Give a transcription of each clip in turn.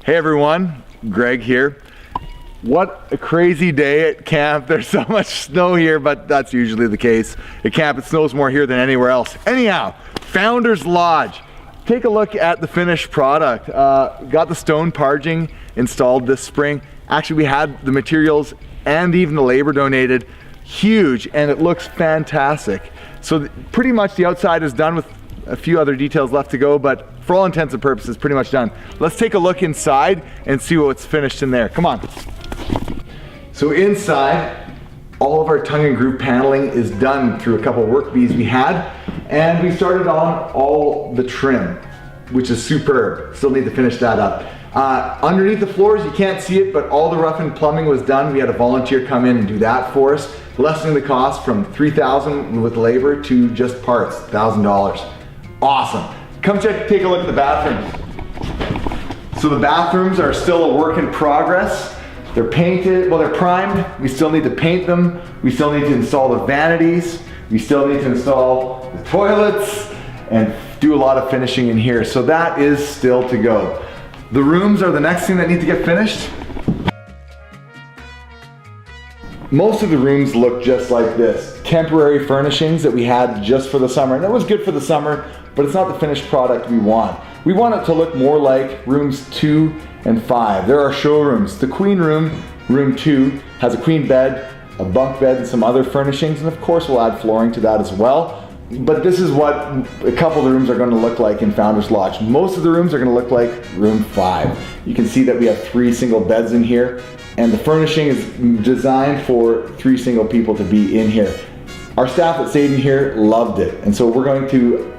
Hey everyone, Greg here. What a crazy day at camp. There's so much snow here, but that's usually the case. At camp, it snows more here than anywhere else. Anyhow, Founders Lodge. Take a look at the finished product. Got the stone parging installed this spring. Actually, we had the materials and even the labor donated. Huge, and it looks fantastic. So pretty much the outside is done with a few other details left to go, but for all intents and purposes, pretty much done. Let's take a look inside and see what's finished in there. Come on. So inside, all of our tongue and groove paneling is done through a couple of work bees we had, and we started on all the trim, which is superb. Still need to finish that up. Underneath the floors, you can't see it, but all the rough and plumbing was done. We had a volunteer come in and do that for us, lessening the cost from $3,000 with labor to just parts, $1,000. Awesome. Come take a look at the bathrooms. So the bathrooms are still a work in progress. They're painted, well, they're primed. We still need to paint them. We still need to install the vanities. We still need to install the toilets and do a lot of finishing in here. So that is still to go. The rooms are the next thing that need to get finished. Most of the rooms look just like this. Temporary furnishings that we had just for the summer. And that was good for the summer, but it's not the finished product we want. We want it to look more like rooms 2 and 5. There are showrooms. The queen room, room 2, has a queen bed, a bunk bed, and some other furnishings. And of course, we'll add flooring to that as well. But this is what a couple of the rooms are going to look like in Founders Lodge. Most of the rooms are going to look like room 5. You can see that we have 3 single beds in here, and the furnishing is designed for 3 single people to be in here. Our staff that stayed in here loved it, and so we're going to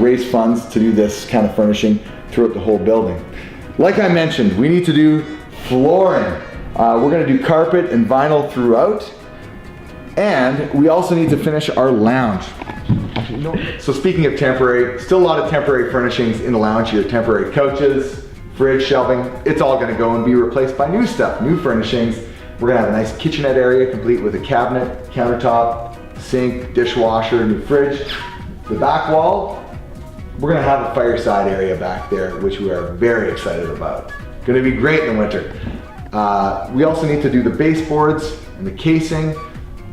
raise funds to do this kind of furnishing throughout the whole building. Like I mentioned, we need to do flooring. We're going to do carpet and vinyl throughout, and we also need to finish our lounge. So speaking of temporary, still a lot of temporary furnishings in the lounge here. Temporary couches, fridge, shelving. It's all going to go and be replaced by new stuff, new furnishings. We're going to have a nice kitchenette area complete with a cabinet, countertop, sink, dishwasher, new fridge. The back wall, we're going to have a fireside area back there, which we are very excited about. Going to be great in the winter. We also need to do the baseboards and the casing.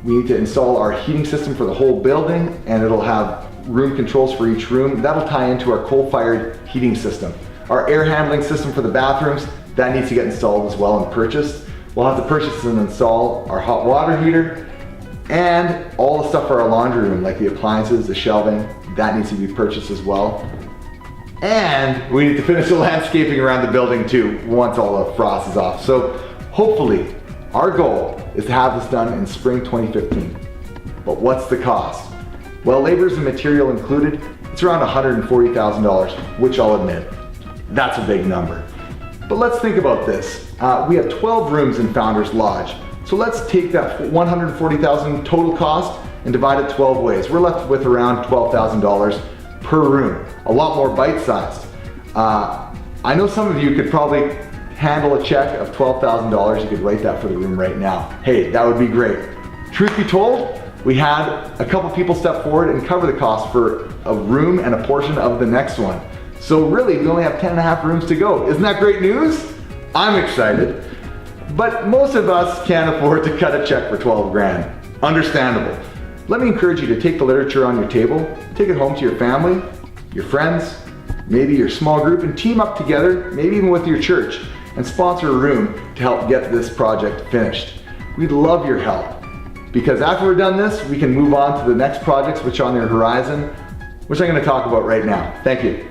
We need to install our heating system for the whole building, and it'll have room controls for each room. That'll tie into our coal-fired heating system. Our air handling system for the bathrooms, that needs to get installed as well and purchased. We'll have to purchase and install our hot water heater, and all the stuff for our laundry room, like the appliances, the shelving, that needs to be purchased as well. And we need to finish the landscaping around the building too, once all the frost is off. So hopefully, our goal is to have this done in spring 2015. But what's the cost? Well, labors and material included, it's around $140,000, which I'll admit, that's a big number. But let's think about this. We have 12 rooms in Founders Lodge. So let's take that $140,000 total cost and divide it 12 ways. We're left with around $12,000 per room, a lot more bite-sized. I know some of you could probably handle a check of $12,000. You could write that for the room right now. Hey, that would be great. Truth be told, we had a couple people step forward and cover the cost for a room and a portion of the next one. So really, we only have 10 and a half rooms to go. Isn't that great news? I'm excited. But most of us can't afford to cut a check for 12 grand. Understandable. Let me encourage you to take the literature on your table, take it home to your family, your friends, maybe your small group, and team up together, maybe even with your church, and sponsor a room to help get this project finished. We'd love your help, because after we're done this, we can move on to the next projects which are on your horizon, which I'm going to talk about right now. Thank you.